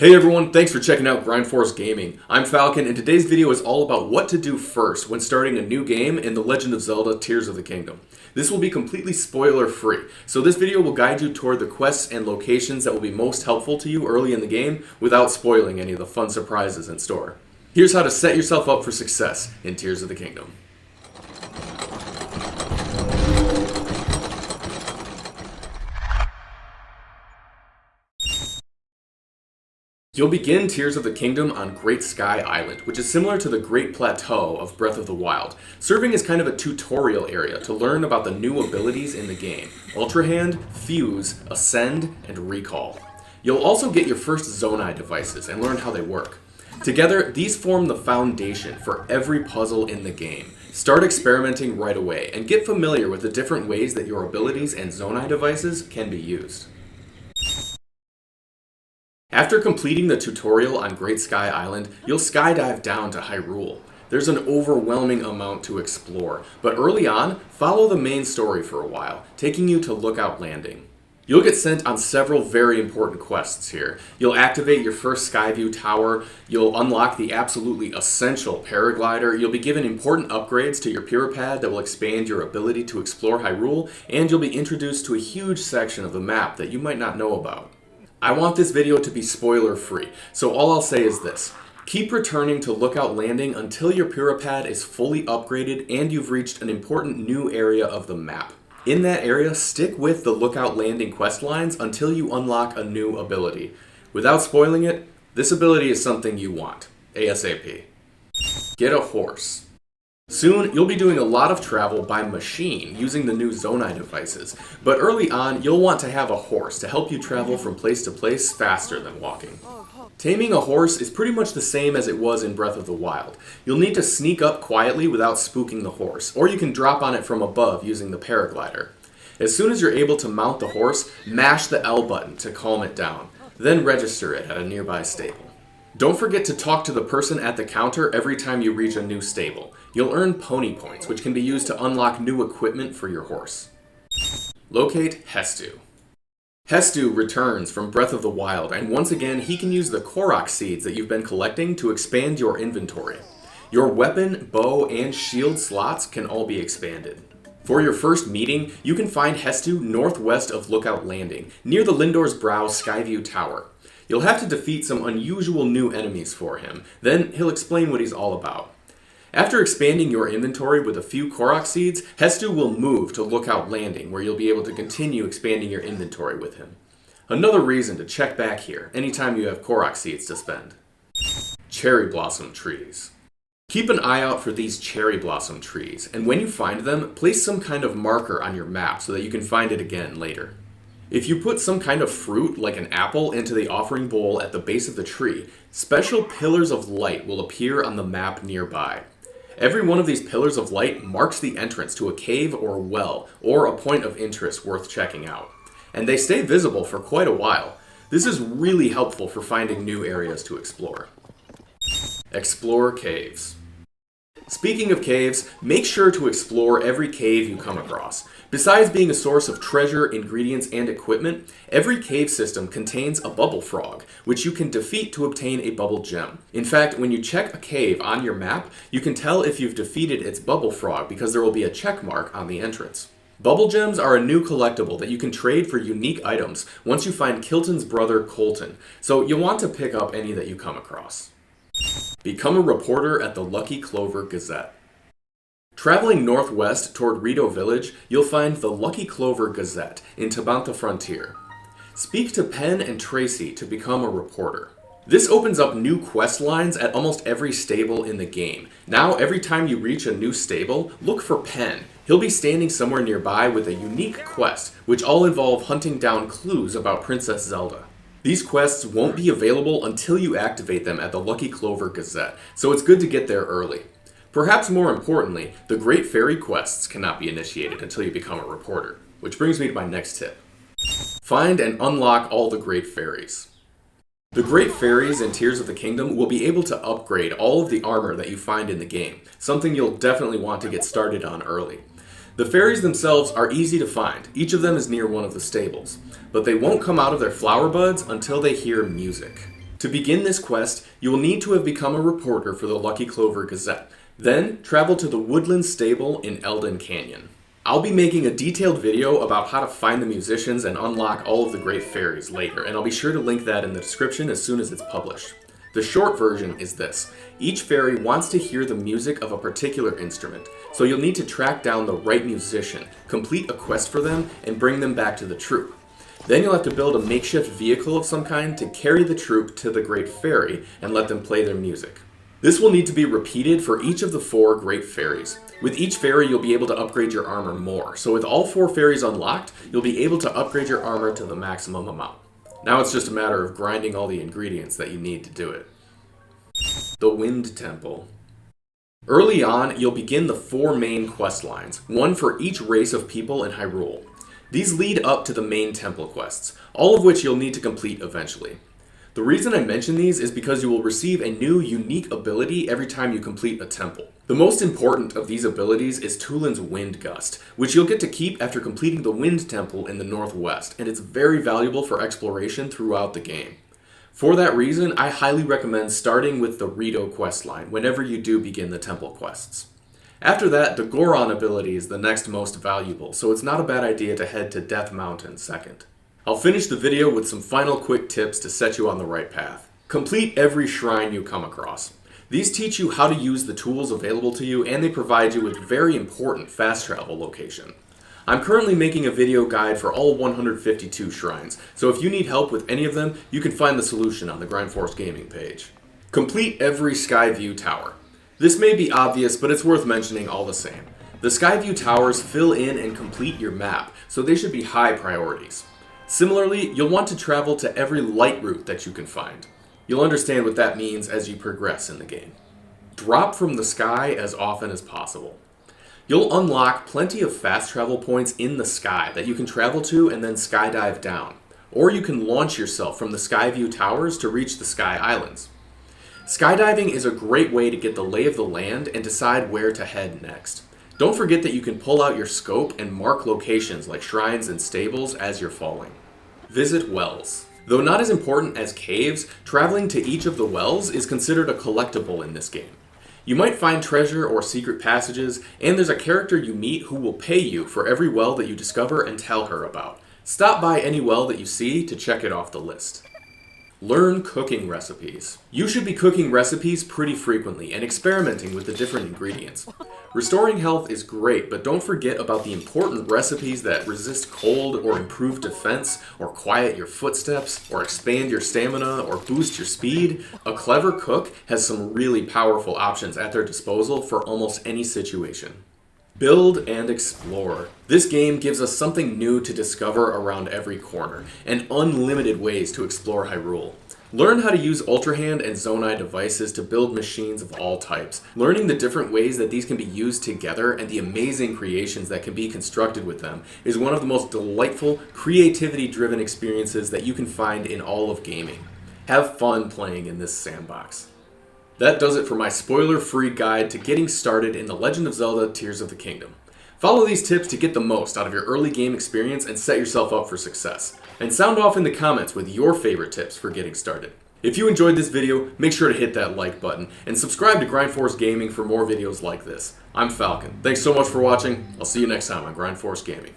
Hey everyone, thanks for checking out Grindforce Gaming. I'm Falcon, and today's video is all about what to do first when starting a new game in the Legend of Zelda Tears of the Kingdom. This will be completely spoiler free, so this video will guide you toward the quests and locations that will be most helpful to you early in the game without spoiling any of the fun surprises in store. Here's how to set yourself up for success in Tears of the Kingdom. You'll begin Tears of the Kingdom on Great Sky Island, which is similar to the Great Plateau of Breath of the Wild, serving as kind of a tutorial area to learn about the new abilities in the game: Ultra Hand, Fuse, Ascend, and Recall. You'll also get your first Zonai devices and learn how they work. Together, these form the foundation for every puzzle in the game. Start experimenting right away and get familiar with the different ways that your abilities and Zonai devices can be used. After completing the tutorial on Great Sky Island, you'll skydive down to Hyrule. There's an overwhelming amount to explore, but early on, follow the main story for a while, taking you to Lookout Landing. You'll get sent on several very important quests here. You'll activate your first Skyview Tower, you'll unlock the absolutely essential paraglider, you'll be given important upgrades to your Pad that will expand your ability to explore Hyrule, and you'll be introduced to a huge section of the map that you might not know about. I want this video to be spoiler free, so all I'll say is this: keep returning to Lookout Landing until your Pad is fully upgraded and you've reached an important new area of the map. In that area, stick with the Lookout Landing quest lines until you unlock a new ability. Without spoiling it, this ability is something you want, ASAP. Get a horse. Soon, you'll be doing a lot of travel by machine using the new Zonai devices, but early on, you'll want to have a horse to help you travel from place to place faster than walking. Taming a horse is pretty much the same as it was in Breath of the Wild. You'll need to sneak up quietly without spooking the horse, or you can drop on it from above using the paraglider. As soon as you're able to mount the horse, mash the L button to calm it down, then register it at a nearby stable. Don't forget to talk to the person at the counter every time you reach a new stable. You'll earn pony points, which can be used to unlock new equipment for your horse. Locate Hestu. Hestu returns from Breath of the Wild, and once again he can use the Korok seeds that you've been collecting to expand your inventory. Your weapon, bow, and shield slots can all be expanded. For your first meeting, you can find Hestu northwest of Lookout Landing, near the Lindor's Brow Skyview Tower. You'll have to defeat some unusual new enemies for him, then he'll explain what he's all about. After expanding your inventory with a few Korok seeds, Hestu will move to Lookout Landing, where you'll be able to continue expanding your inventory with him. Another reason to check back here anytime you have Korok seeds to spend. Cherry Blossom Trees. Keep an eye out for these cherry blossom trees, and when you find them, place some kind of marker on your map so that you can find it again later. If you put some kind of fruit, like an apple, into the offering bowl at the base of the tree, special pillars of light will appear on the map nearby. Every one of these pillars of light marks the entrance to a cave or well, or a point of interest worth checking out. And they stay visible for quite a while. This is really helpful for finding new areas to explore. Explore caves. Speaking of caves, make sure to explore every cave you come across. Besides being a source of treasure, ingredients, and equipment, every cave system contains a bubble frog, which you can defeat to obtain a bubble gem. In fact, when you check a cave on your map, you can tell if you've defeated its bubble frog because there will be a check mark on the entrance. Bubble gems are a new collectible that you can trade for unique items once you find Kilton's brother Colton, so you'll want to pick up any that you come across. Become a reporter at the Lucky Clover Gazette. Traveling northwest toward Rito Village, you'll find the Lucky Clover Gazette in Tabantha Frontier. Speak to Penn and Tracy to become a reporter. This opens up new quest lines at almost every stable in the game. Now, every time you reach a new stable, look for Penn. He'll be standing somewhere nearby with a unique quest, which all involve hunting down clues about Princess Zelda. These quests won't be available until you activate them at the Lucky Clover Gazette, so it's good to get there early. Perhaps more importantly, the Great Fairy quests cannot be initiated until you become a reporter, which brings me to my next tip. Find and unlock all the Great Fairies. The Great Fairies in Tears of the Kingdom will be able to upgrade all of the armor that you find in the game, something you'll definitely want to get started on early. The fairies themselves are easy to find. Each of them is near one of the stables, but they won't come out of their flower buds until they hear music. To begin this quest, you will need to have become a reporter for the Lucky Clover Gazette. Then, travel to the Woodland Stable in Eldon Canyon. I'll be making a detailed video about how to find the musicians and unlock all of the great fairies later, and I'll be sure to link that in the description as soon as it's published. The short version is this. Each fairy wants to hear the music of a particular instrument, so you'll need to track down the right musician, complete a quest for them, and bring them back to the troupe. Then you'll have to build a makeshift vehicle of some kind to carry the troupe to the great fairy and let them play their music. This will need to be repeated for each of the 4 great fairies. With each fairy, you'll be able to upgrade your armor more, so with all 4 fairies unlocked, you'll be able to upgrade your armor to the maximum amount. Now it's just a matter of grinding all the ingredients that you need to do it. The Wind Temple. Early on, you'll begin the 4 main quest lines, one for each race of people in Hyrule. These lead up to the main temple quests, all of which you'll need to complete eventually. The reason I mention these is because you will receive a new unique ability every time you complete a temple. The most important of these abilities is Tulin's Wind Gust, which you'll get to keep after completing the Wind Temple in the northwest, and it's very valuable for exploration throughout the game. For that reason, I highly recommend starting with the Rito questline whenever you do begin the temple quests. After that, the Goron ability is the next most valuable, so it's not a bad idea to head to Death Mountain second. I'll finish the video with some final quick tips to set you on the right path. Complete every shrine you come across. These teach you how to use the tools available to you, and they provide you with very important fast travel location. I'm currently making a video guide for all 152 shrines, so if you need help with any of them, you can find the solution on the Grindforce Gaming page. Complete every Skyview Tower. This may be obvious, but it's worth mentioning all the same. The Skyview Towers fill in and complete your map, so they should be high priorities. Similarly, you'll want to travel to every light route that you can find. You'll understand what that means as you progress in the game. Drop from the sky as often as possible. You'll unlock plenty of fast travel points in the sky that you can travel to and then skydive down. Or you can launch yourself from the Skyview Towers to reach the Sky Islands. Skydiving is a great way to get the lay of the land and decide where to head next. Don't forget that you can pull out your scope and mark locations like shrines and stables as you're falling. Visit wells. Though not as important as caves, traveling to each of the wells is considered a collectible in this game. You might find treasure or secret passages, and there's a character you meet who will pay you for every well that you discover and tell her about. Stop by any well that you see to check it off the list. Learn cooking recipes. You should be cooking recipes pretty frequently and experimenting with the different ingredients. Restoring health is great, but don't forget about the important recipes that resist cold or improve defense or quiet your footsteps or expand your stamina or boost your speed. A clever cook has some really powerful options at their disposal for almost any situation. Build and explore. This game gives us something new to discover around every corner, and unlimited ways to explore Hyrule. Learn how to use Ultra Hand and Zonai devices to build machines of all types. Learning the different ways that these can be used together and the amazing creations that can be constructed with them is one of the most delightful, creativity-driven experiences that you can find in all of gaming. Have fun playing in this sandbox. That does it for my spoiler-free guide to getting started in The Legend of Zelda Tears of the Kingdom. Follow these tips to get the most out of your early game experience and set yourself up for success. And sound off in the comments with your favorite tips for getting started. If you enjoyed this video, make sure to hit that like button and subscribe to Grindforce Gaming for more videos like this. I'm Falcon. Thanks so much for watching. I'll see you next time on Grindforce Gaming.